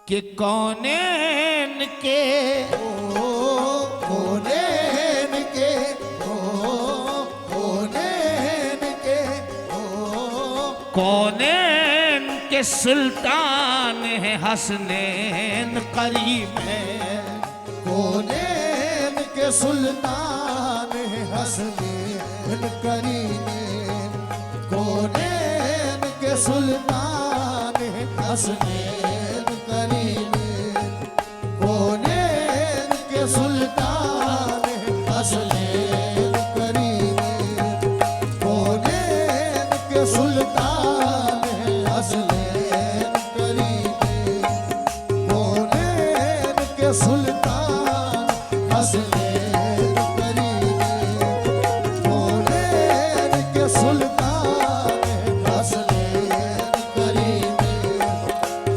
कि कौनैन के कौनैन के कौनैन के कौनैन के सुल्तान है हसनैन करीमैन। कौनैन के सुल्तान है हसनैन करीमैन। कौनैन के सुल्तान है हसनैन करीमैन। कौनैन के सुल्तान है हसनैन करीमैन। कौनैन के सुल्तान है हसनैन करीमैन। कौनैन के सुल्तान हसनैन करीमैन। कौनैन के सुल्तान हसनैन करीमैन।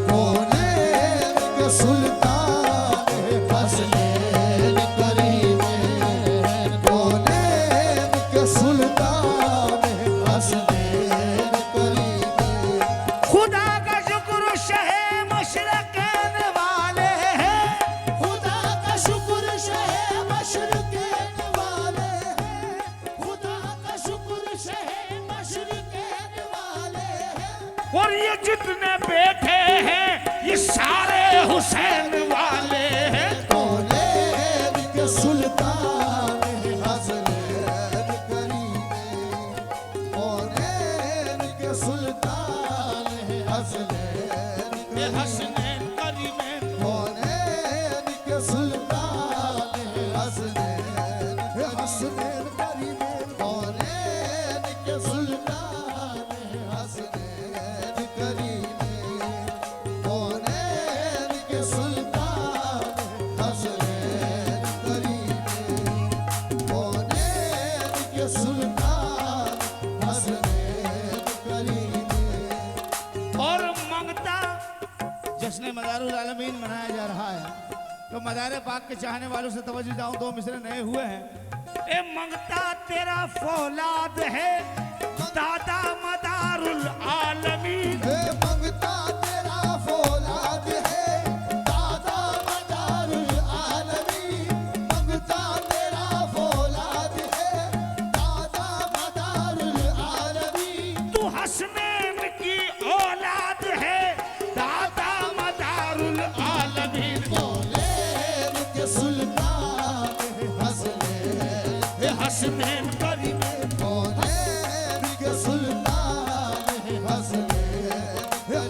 कौनैन के सुल्तान हसनैन करीमैन। कौनैन के सुल्तान हसनैन करीमैन। खुदा का शुक्र शहे मशरक़ैन वाले हैं। खुदा का शुक्र शहे मशरक़ैन वाले हैं। खुदा का शुक्र शहे मशरक़ैन वाले हैं। और ये जितने बैठे हैं ये सारे हुसैन वाले हैं। कौनैन के सुल्तान हसनैन करीमैन। कौनैन के सुल्तान हसनैन ये करीमैन। हसनैन करीमैन। कौनैन के सुल्तान हसनैन हसनैन करीमैन। कौनैन के सुल्तान हसनैन करीमैन। कौनैन के सुल्तान हसनैन करीमैन। कौनैन के सुल्तान हसनैन करीमैन। और मंगता जश्न मदारुल आलमीन मनाया जा रहा है, तो मदार पाक के चाहने वालों से तवज्जो जाऊं, दो मिसरे नए हुए हैं। ए मंगता तेरा फौलाद है दादा मदारुल आलमीन। हे मंगता तेरा फौलाद है दादा मदारुल आलमीन। मंगता तेरा फौलाद है दादा मदारुल आलमीन। तू हसनैन की औलाद है दादा मदारुल आलमीन। कौनैन के सुल्तान हसनैन ए हसनैन करीमैन। कौनैन के सुल्तान हसनैन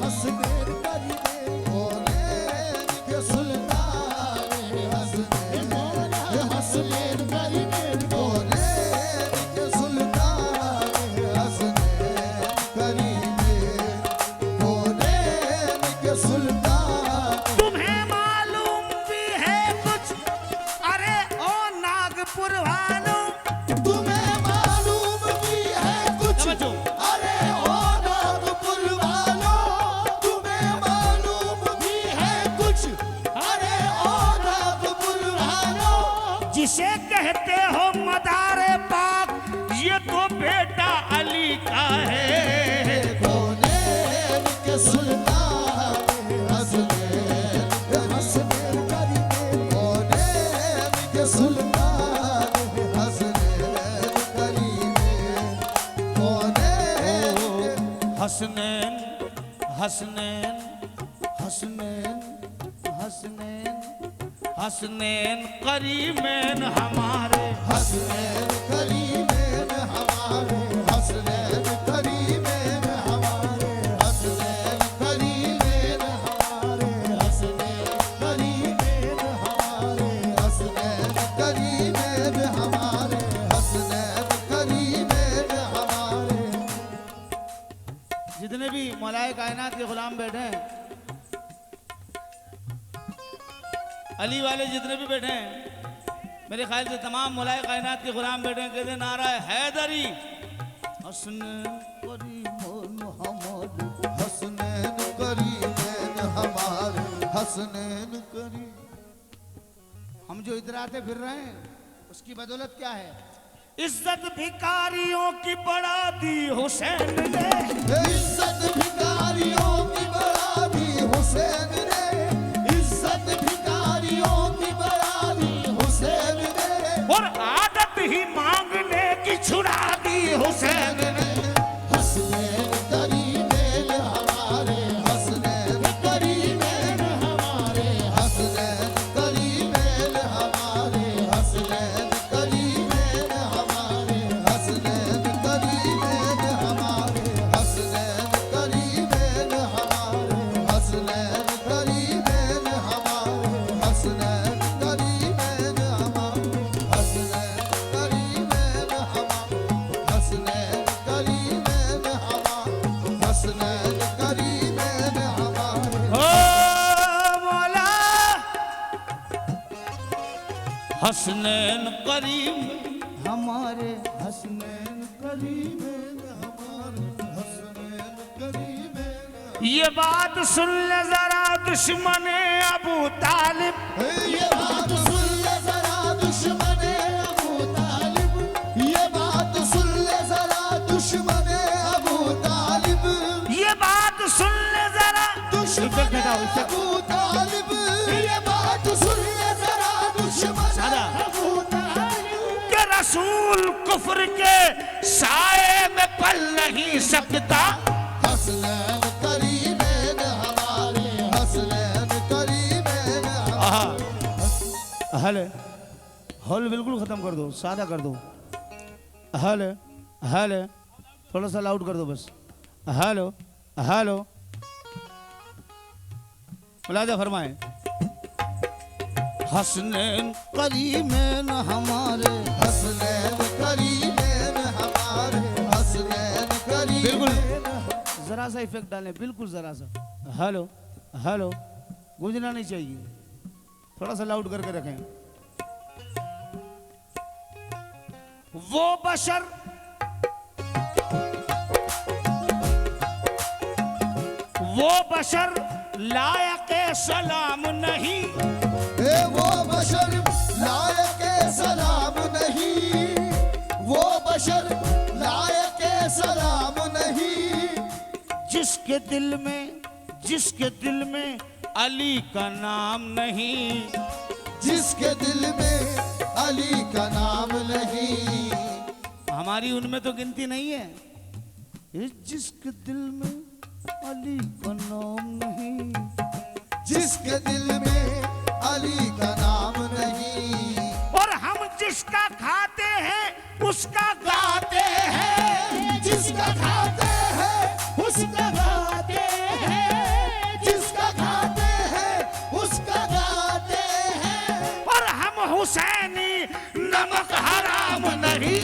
हसनैन करीमैन। कौनैन के सुल्तान हसनैन हसनैन करीमैन। कौनैन के सुल्तान हसनैन करीमैन। कौनैन के सुल्तान तुम्हें मालूम भी है कुछ, अरे ओ नागपुर वालों, तुम्हें मालूम भी है कुछ। समझो। अरे ओ नागपुर वालों तुम्हें मालूम भी है कुछ। अरे ओ नागपुर वालों जिसे कहते हो मदारे पाक, ये तो बेटा अली का है। कौनैन के सुल्तान हसनैन हसनैन करीमैन। कौनैन के सुल्तान हसनैन करीमैन। कौनैन हसनैन हसनैन हसनैन हसनैन हसनैन करीमैन हमारे। हसनैन करीमैन हमारे। हसनैन करीमैन हमारे। हसनैन करीमैन हमारे। हसनैन करीमैन हमारे। हसनैन करीमैन हमारे। हसनैन करीमैन हमारे। जितने भी मौलाए कायनात के गुलाम बैठे हैं, अली वाले जितने भी बैठे हैं, मेरे ख्याल से तमाम मौलाए कायनात के गुलाम बैठे हैं। कहते हैं नारा हैदरी हसनैन करीमैन हमारे। हसनैन करीमैन हमारे। हसनैन करीम। हम जो इतराते फिर रहे हैं उसकी बदौलत क्या है? इज्जत भिखारियों की बढ़ा दी हुसैन ने। इज्जत भिखारियों की बढ़ा दी हुसैन ने। हसनैन करीम हमारे हसनैन करीब हमारे हसनैन करीब ये बात सुन ले जरा दुश्मन अबू तालिब ये बात सुन ले जरा दुश्मन अबू तालिब ये बात सुन ले जरा दुश्मन अबू तालिब ये बात सुन ले जरा दुश्मन अबू तालिब ये बात सुन ले जरा दुश्मन अबू तालिब कि रसूल कुफ्र के साए में पल नहीं सकता हसनैन करीबैन हमारे हसनैन करीबैन हल हल बिल्कुल खत्म कर दो सादा कर दो हल हल थोड़ा सा लाउड कर दो बस हेलो हेलो मुलाजा फरमाए हसनैन करीबैन हमारे हसनैन करीबैन हमारे हसनैन बिल्कुल करीबैन जरा सा इफेक्ट डालें बिल्कुल जरा सा हेलो हेलो गूंजना नहीं चाहिए थोड़ा सा लाउड करके रखें वो बशर लायक सलाम नहीं वो बशर लायक सलाम नहीं वो बशर लायक सलाम नहीं जिसके दिल में अली का नाम नहीं जिसके दिल में अली का नाम नहीं हमारी उनमें तो गिनती नहीं है जिसके दिल में अली का नाम नहीं जिसके दिल में अली का नाम नहीं और हम जिसका खाते हैं उसका गाते हैं जिसका खाते हैं उसका गाते हैं जिसका खाते हैं उसका गाते हैं और हम हुसैनी नमक हराम नहीं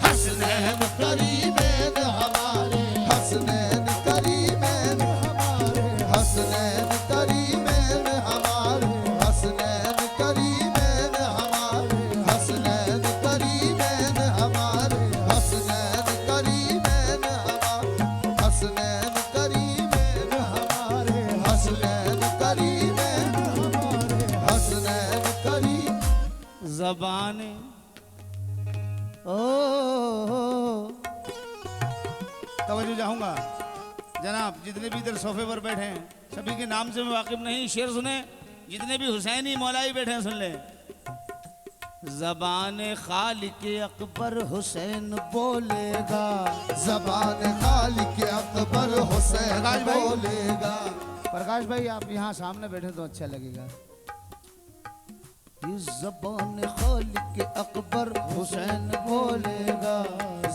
हसनैन करीबैन हमारे हसनैन करीबैन हमारे हसनैन करीबैन हमारे हसनैन करीबैन हमारे हसनैन करीबैन हमारे हसनैन करीबैन हमारे हसनैन करीबैन हमारे हसनैन करीबैन हमारे हसनैन करीब जबाने ओ तवज्जो चाहूंगा जनाब जितने भी इधर सोफे पर बैठे हैं सभी के नाम से मैं वाकिफ नहीं शेर सुने जितने भी हुसैनी मौलाई बैठे हैं सुन ले जबान खालिक अकबर हुसैन बोलेगा जबान खालिक अकबर हुसैन प्रकाश भाई। बोलेगा प्रकाश भाई आप यहाँ सामने बैठे तो अच्छा लगेगा इस जबान खालिक अकबर हुसैन बोलेगा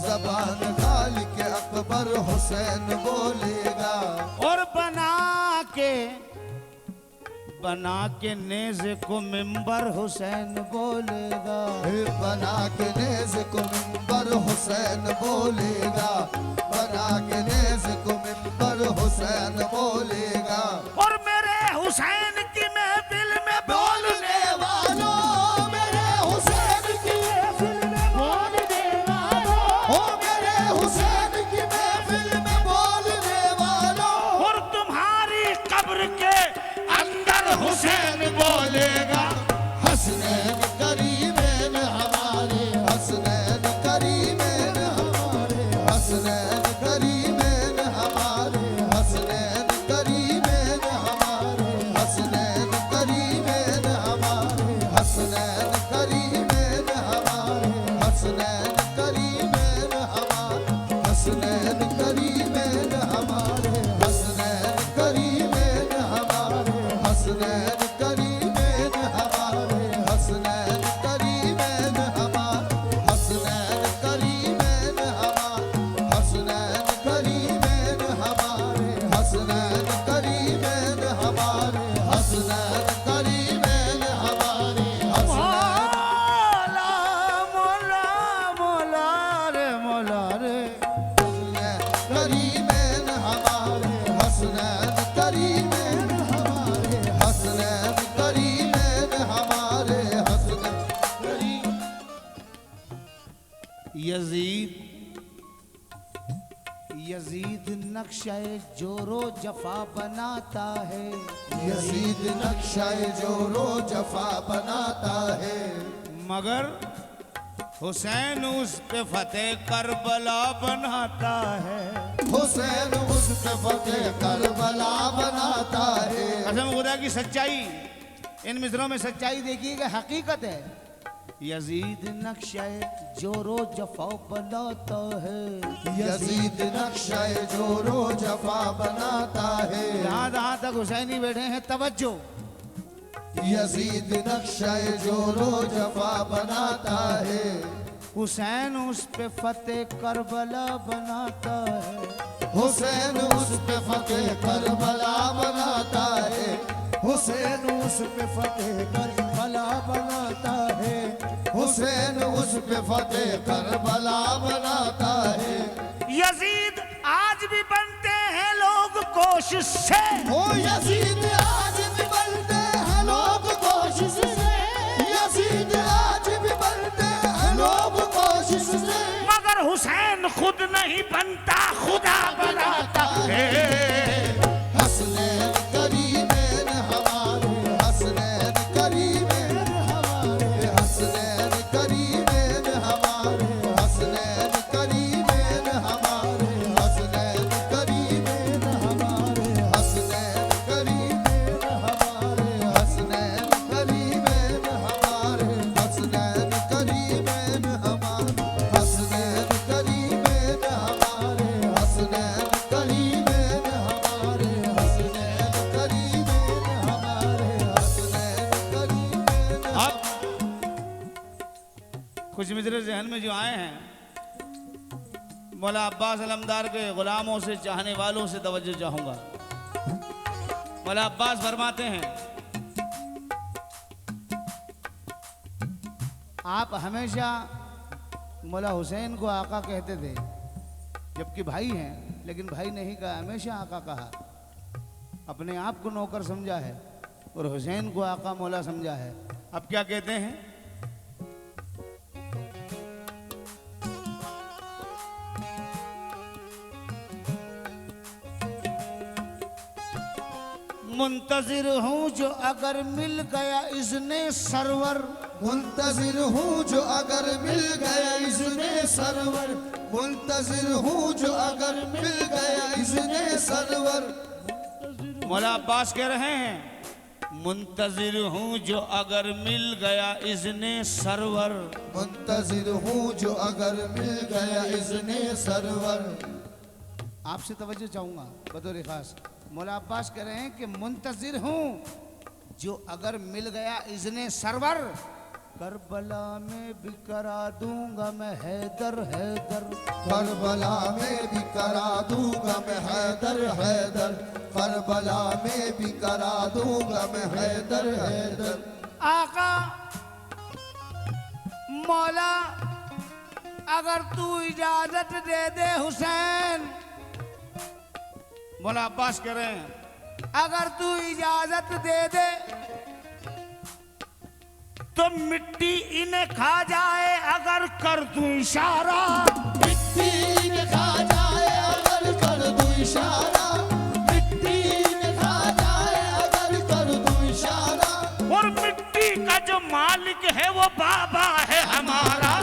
जबान खालिक अकबर हुसैन बोलेगा और बना के नेज़े को मिंबर हुसैन बोलेगा बना के नेज़ को मिंबर हुसैन बोलेगा बना के नेज़ को मिंबर हुसैन बोलेगा और मेरे हुसैन की महफिल में बोलने वालों मेरे हुसैन की महफिल में बोलने वालों ओ मेरे हुसैन की महफिल में बोलने वालों और तुम्हारी कब्र के अंदर हुसैन बोलेगा हसनैन करीबैन हमारे हसनैन करीबैन हमारे हसनैन करीबैन हमारे हसनैन करीबैन हमारे हसनैन करीबैन हमारे हसनैन करीबैन हमारे हसनैन करीबैन हमारे हसनैन करीबैन हमारे हसनैन करीबैन हमारे हसनैन करीबैन हमारे हसनैन करीबैन हमारे हसनैन करीबैन हमारे हसनैन करीबैन हमारे हसनैन करीबैन हमारे हसनैन करीबैन हमारे मौला मौला मौला रे मौला रे करीबैन हमारे हसनैन करीबैन हमारे हसनैन नक्शे जोरो जफा बनाता है, यजीद नक्शा जोरो जफा बनाता है, मगर हुसैन उस पे फतेह करबला बनाता है। हुसैन उस पे फतेह करबला बनाता है। कसम खुदा की सच्चाई, इन मिसरों में सच्चाई देखिएगा, हकीकत है। यजीद नक्शा जोरो जफा बनाता है, यजीद नक्शा जोरो जफा बनाता है। जहाँ तक हुसैनी बैठे हैं तवज्जो, यजीद नक्शा जोरो जफा बनाता है। हुसैन उस पे फतेह करबला बनाता है, हुसैन उस पे फतेह करबला बनाता है। हुसैन उस पे फतेह करबला बनाता है। हुसैन उस पे फतेह करबला बनाता है। यजीद आज भी बनते हैं लोग कोशिश से, ओ यजीद आज भी बनते हैं लोग कोशिश से। यजीद आज भी बनते हैं लोग कोशिश से, मगर हुसैन खुद नहीं बनता, खुदा बनाता है। हसनैन करीमैन हमारे, हसनैन करीमैन हमारे, हसनैन करीमैन हमारे, हसनैन करीमैन हमारे, हसनैन करीमैन हमारे, हसनैन करीमैन हमारे, हसनैन करीमैन हमारे, हसनैन करीमैन हमारे, हसनैन करीमैन हमारे, हसनैन करीमैन हमारे, हसनैन करीमैन हमारे, हसनैन करीमैन। अब कुछ मिसरे जहन में जो आए हैं, मौला अब्बास अलमदार के गुलामों से, चाहने वालों से तवज्जो चाहूंगा। मौला अब्बास फरमाते हैं, आप हमेशा मौला हुसैन को आका कहते थे, जबकि भाई हैं, लेकिन भाई नहीं कहा, हमेशा आका कहा। अपने आप को नौकर समझा है और हुसैन को आका मौला समझा है। अब क्या कहते हैं, मुंतजिर हूँ जो अगर मिल गया इज़्ने सरवर, मुंतजिर हूँ जो अगर मिल गया इज़्ने सरवर, मुंतजिर हूँ जो अगर मिल गया इज़्ने सरवर। मौला अब्बास कह रहे हैं, मुंतजिर हूँ जो अगर मिल गया इज़्ने सरवर। मुंतजिर हूँ जो अगर मिल गया इज़्ने सरवर। आपसे तवज्जो चाहूँगा बतौर खास। मौला अब्बास कह रहे हैं कि मुंतजिर हूँ जो अगर मिल गया इज़्ने सरवर, करबला में भी करा दूंगा मैं हैदर हैदर। करबला में भी करा दूंगा मैं हैदर हैदर। करबला में भी करा दूंगा मैं हैदर हैदर। आका मौला अगर तू इजाजत दे दे हुसैन, मौला अब्बास कह रहे हैं, अगर तू इजाजत दे दे तो मिट्टी इन्हें खा जाए अगर कर दूं इशारा। मिट्टी ने खा जाए अगर कर दूं इशारा। मिट्टी ने खा जाए अगर कर दूं इशारा। और मिट्टी का जो मालिक है वो बाबा है हमारा।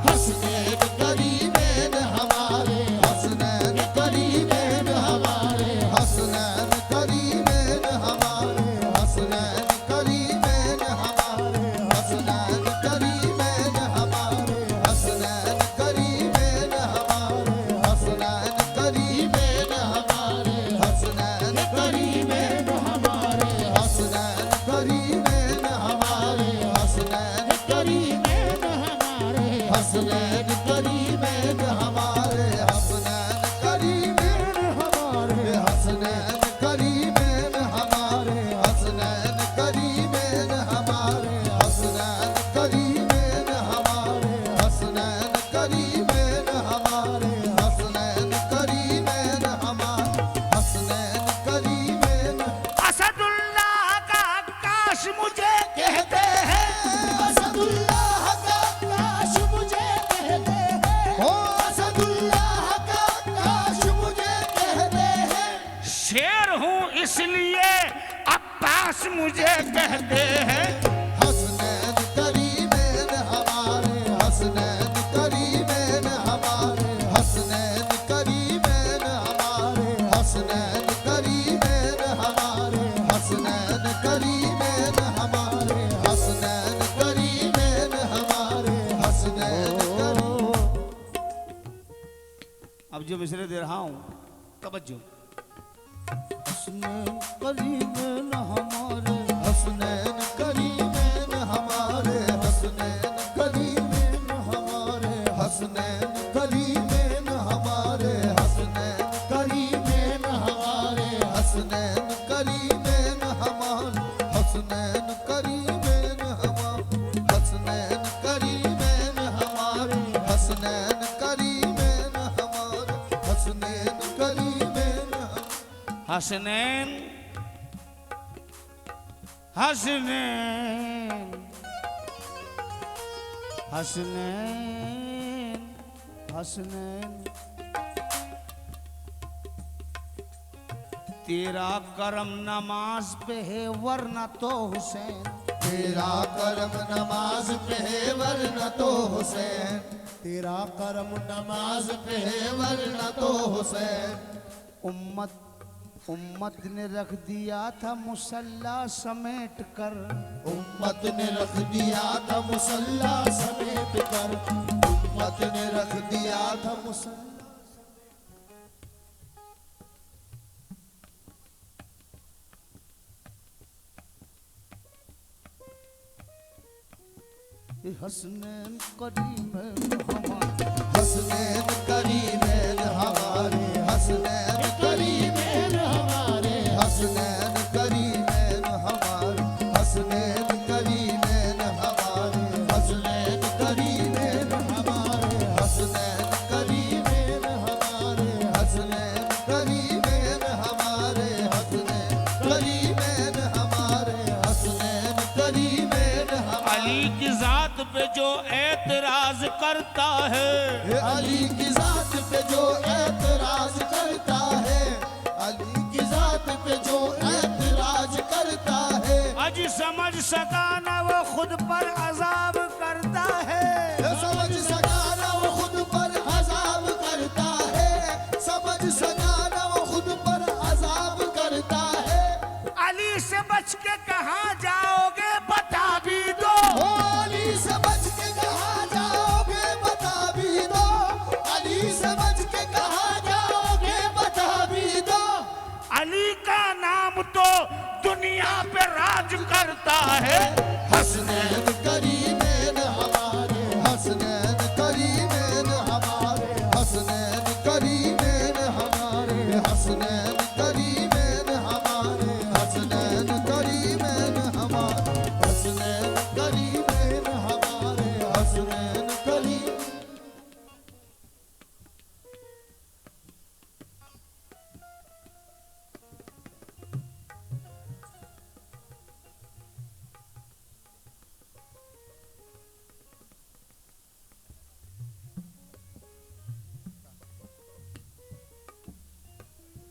हसनैन करीमैन हमारे, हसनैन करीमैन हमारे, हसनैन करीमैन हमारे, हसनैन करीमैन हमारे, हसनैन करीमैन हमारे, हसनैन करीमैन हमारे, हसनैन करीमैन हमारे, हसनैन करीमैन हमारे, हसनैन करीमैन हमारे, हसनैन करीमैन हमारे, हसनैन करीमैन हमारे, हसनैन करीमैन हमारे, हसनैन करीमैन हमारे, हसनैन करीमैन हमारे, हसनैन करीमैन हमारे, हसनैन करीमैन हमारे, हसनैन करीमैन हमारे, हसनैन करीमैन। असदुल्लाह का काश मुझे कहते हैं, असदुल्लाह का काश मुझे कहते हैं। ओ असदुल्लाह का काश मुझे कहते ये कहते हैं हसनैन करीमैन हमारे, हसनैन करीमैन हमारे, हसनैन करीमैन हमारे, हसनैन करीमैन हमारे, हसनैन करीमैन हमारे, हसनैन करीमैन हमारे, हसनैन करीम। अब जो मिसरे दे रहा हूं तवज्जो। हसनैन करीमैन हमारे, हसनैन करीमैन हमारे, हसनैन करीमैन हमारे, हसनैन करीमैन हमारे, हसनैन करीमैन हमारे, हसनैन करीमैन हमारे, हसनैन करीमैन हमारे, हसनैन करीमैन हमारे, हसनैन करीमैन हमारे, हसनैन करीमैन हसनैन हसनैन हसनैन हसनैन तेरा करम नमाज पे है वरना तो हुसैन। तेरा करम नमाज पे है वरना तो हुसैन, तेरा करम नमाज पे है वरना तो हुसैन। उम्मत ने रख दिया था मुसल्ला समेट कर, उम्मत ने रख दिया था मुसल्ला समेट कर, उम्मत ने रख दिया था मुसल्ला। हसनैन करीमैन हमारे, हसनैन करीमैन हमारे, हसनैन करीमैन हमारे, हसनैन करीमैन हमारे, हसनैन करीमैन हमारे, हसनैन करीमैन हमारे, हसनैन करीमैन हमारे, हसनैन करीमैन हमारे, हसनैन करीमैन हमारे, हसनैन करीमैन हमारे। अली की जात पे जो एतराज करता है, अली की जात पे जो एतराज करता है, अली की जात पे जो एतराज करता है, अज समझ सका ना वो खुद पर अजाब करता है। समझ सका ना वो खुद पर अजाब करता है, समझ सका ना वो खुद पर अजाब करता है। अली से बच के कहाँ जाओगे बता भी दो, ओ अली से बच के कहाँ जाओगे बता भी दो, अली से बच के कहाँ जाओगे बता भी दो। अली का नाम तो दुनिया पे राज करता है। हसनैन करीमैन हमारे, हसनैन करीमैन हमारे, हसनैन करीमैन हमारे, हसनैन करीमैन हमारे, हसनैन करीमैन हमारे, हसनैन करीमैन हमारे, हसनैन करीम।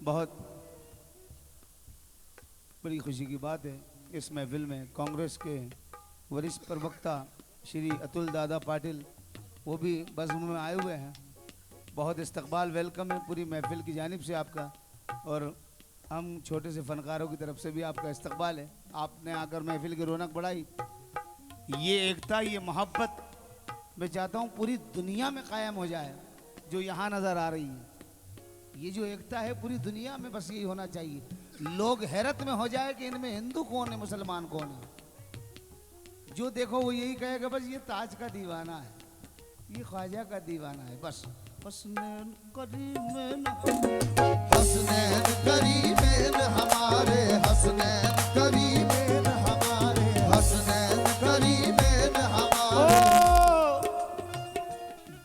बहुत बड़ी खुशी की बात है इस महफिल में कांग्रेस के वरिष्ठ प्रवक्ता श्री अतुल दादा पाटिल वो भी बज़्म में आए हुए हैं। बहुत इस्तकबाल वेलकम है पूरी महफिल की जानिब से आपका, और हम छोटे से फनकारों की तरफ से भी आपका इस्तकबाल है। आपने आकर महफिल की रौनक बढ़ाई। ये एकता, ये मोहब्बत मैं चाहता हूँ पूरी दुनिया में कायम हो जाए जो यहाँ नज़र आ रही है। ये जो एकता है पूरी दुनिया में बस यही होना चाहिए। लोग हैरत में हो जाए कि इनमें हिंदू कौन है मुसलमान कौन है। जो देखो वो यही कहेगा बस ये ताज का दीवाना है, ये ख्वाजा का दीवाना है। बस हसनैन करीमैन, हसनैन करीमैन हमारे, हसनैन करीमैन हमारे, हसनैन करीमैन हमारे।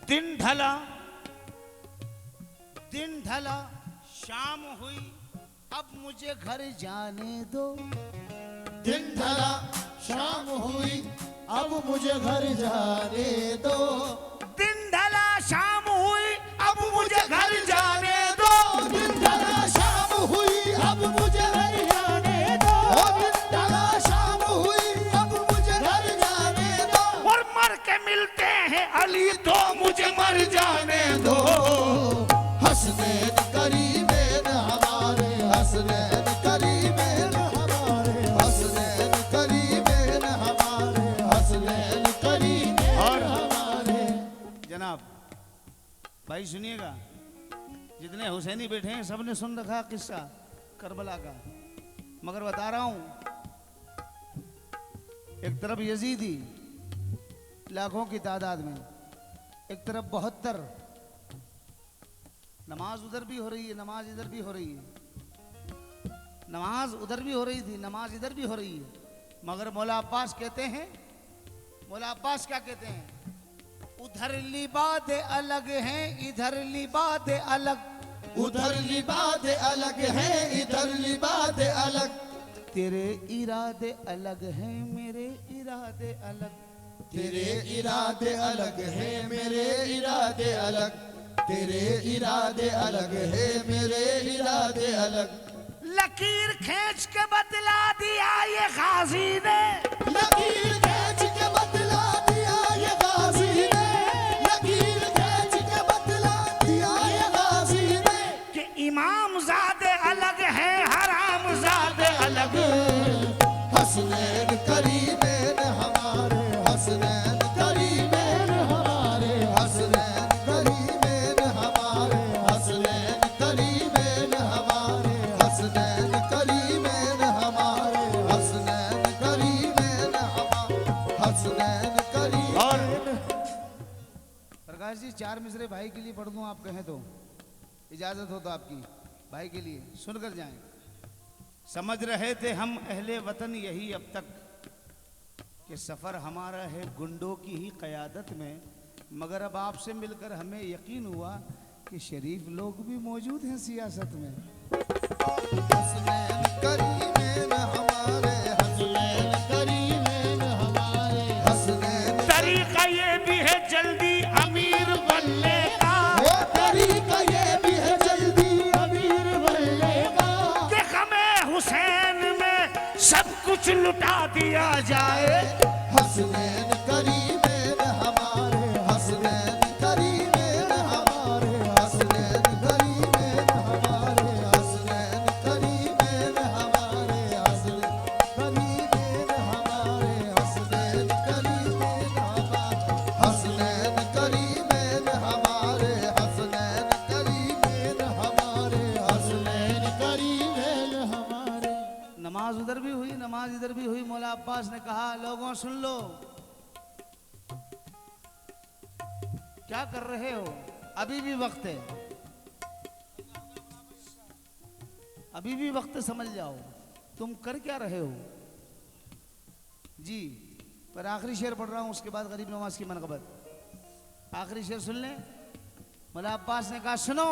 दिन ढला, दिन ढला, शाम हुई, अब मुझे घर जाने दो। दिन ढला शाम हुई, अब मुझे घर जाने दो। दिन ढला शाम हुई, अब मुझे घर जाने दो। दिन ढला शाम हुई, अब मुझे घर जाने दो। दिन ढला शाम अली तो मुझे मर जाने दो। हसनैन करीमैन हमारे, हसनैन करीमैन हमारे, हसनैन करीमैन हमारे, हसनैन करीमैन हमारे। जनाब भाई सुनिएगा, जितने हुसैनी बैठे हैं सबने सुन रखा किस्सा करबला का, मगर बता रहा हूं, एक तरफ यजीदी लाखों की तादाद में, एक तरफ 72, नमाज उधर भी हो रही है, नमाज इधर भी हो रही है, नमाज उधर भी हो रही थी, नमाज इधर भी हो रही है, मगर मौला अब्बास कहते हैं, मौला अब्बास क्या कहते हैं, उधर लिबाद अलग हैं, इधर लिबाद अलग, उधर लिबाद अलग है, इधर लिबाद अलग, तेरे इरादे अलग हैं, मेरे इरादे अलग, तेरे इरादे अलग है, मेरे इरादे अलग, तेरे इरादे अलग है, मेरे इरादे अलग। लकीर खींच के बतला दिया ये गाजी ने, लकीर खींच के बतला दिया ये गाजी ने, लकीर खींच के बतला दिया ये गाजी ने, कि इमाम ज़ादे अलग हैं, हराम ज़ादे अलग। हसनैन करीमैन हमारे, हसनैन करीमैन हमारे, हसनैन करीमैन हमारे, हसनैन करीमैन हमारे, हसनैन करीमैन हमारे, हसनैन करीमैन हमारे, हसनैन करीमैन। प्रकाश जी 4 मिसरे भाई के लिए पढ़ दूं, आप कहें तो, इजाजत हो तो आपकी, भाई के लिए सुनकर जाएं। समझ रहे थे हम अहले वतन यही अब तक कि सफ़र हमारा है गुंडों की ही क़यादत में, मगर अब आपसे मिलकर हमें यकीन हुआ कि शरीफ लोग भी मौजूद हैं सियासत में। हसनैन करीमैन हमारे, हसनैन करीमैन हमारे, हसनैन। तरीका ये भी है जल्दी अमीर बनने का, वो तरीका ये भी है जल्दी अमीर बनने का, कि हमें हुसैन में सब कुछ लुटा दिया जाए। हसनैन करीमैन हमारे, हसनैन करीमैन हमारे, हसनैन करीमैन हमारे, हसनैन करीमैन हमारे, हसनैन करीमैन हमारे, हसनैन करीमैन हमारे, हसनैन करीमैन हमारे, हसनैन करीमैन हमारे, हसनैन करीमैन हमारे। नमाज उधर भी हुई, नमाज इधर भी हुई। मौला अब्बास ने कहा, लोगों सुन लो, क्या कर रहे हो, अभी भी वक्त है, अभी भी वक्त है, समझ जाओ तुम कर क्या रहे हो जी। पर आखिरी शेर पढ़ रहा हूं, उसके बाद गरीब नवाज की मनक़बत। आखिरी शेर सुन लें। मौला अब्बास ने कहा, सुनो,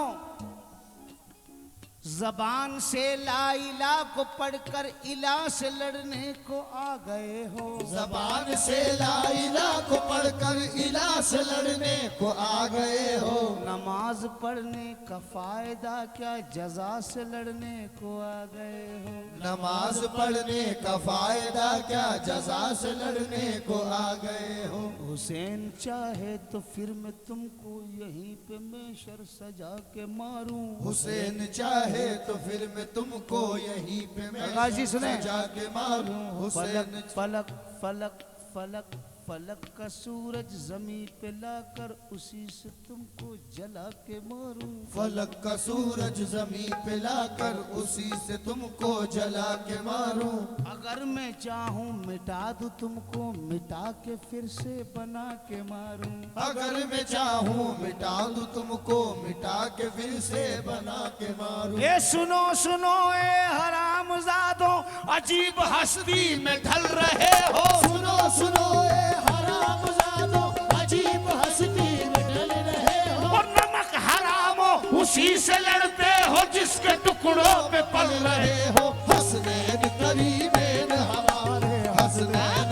जबान से ला इला को पढ़कर इला से लड़ने को आ गए हो, जबान से ला इला को पढ़कर इला से लड़ने को आ गए हो, नमाज पढ़ने का फायदा क्या, जजा से लड़ने को आ गए हो, नमाज पढ़ने का फायदा क्या, जजा से लड़ने को आ गए हो। हुसैन चाहे तो फिर मैं तुमको यहीं पे मेशर सजा के मारूं, हुसैन चाहे तो फिर मैं तुमको यहीं पे प्रकाश जी सुने, जाके मारूं। हुसैन फलक फलक फलक फलक का सूरज जमीन पे लाकर उसी से तुमको जला के मारूं, फलक का सूरज जमीन पे लाकर उसी से तुमको जला के मारूं। अगर मैं चाहूं मिटा दूं तुमको, मिटा के फिर से बना के मारूं, अगर मैं चाहूं मिटा दूं तुमको, मिटा के फिर से बना के मारूं। ये सुनो सुनो ए हरामजादों, अजीब हस्ती में ढल रहे हो, सुनो सुनो ए हरामजादों, अजीब हस्ती में ढल रहे हो, और नमक हरामो उसी से लड़ते हो जिसके टुकड़ों पे पल रहे हो। हसनैन करीमैन हमारे, हसनैन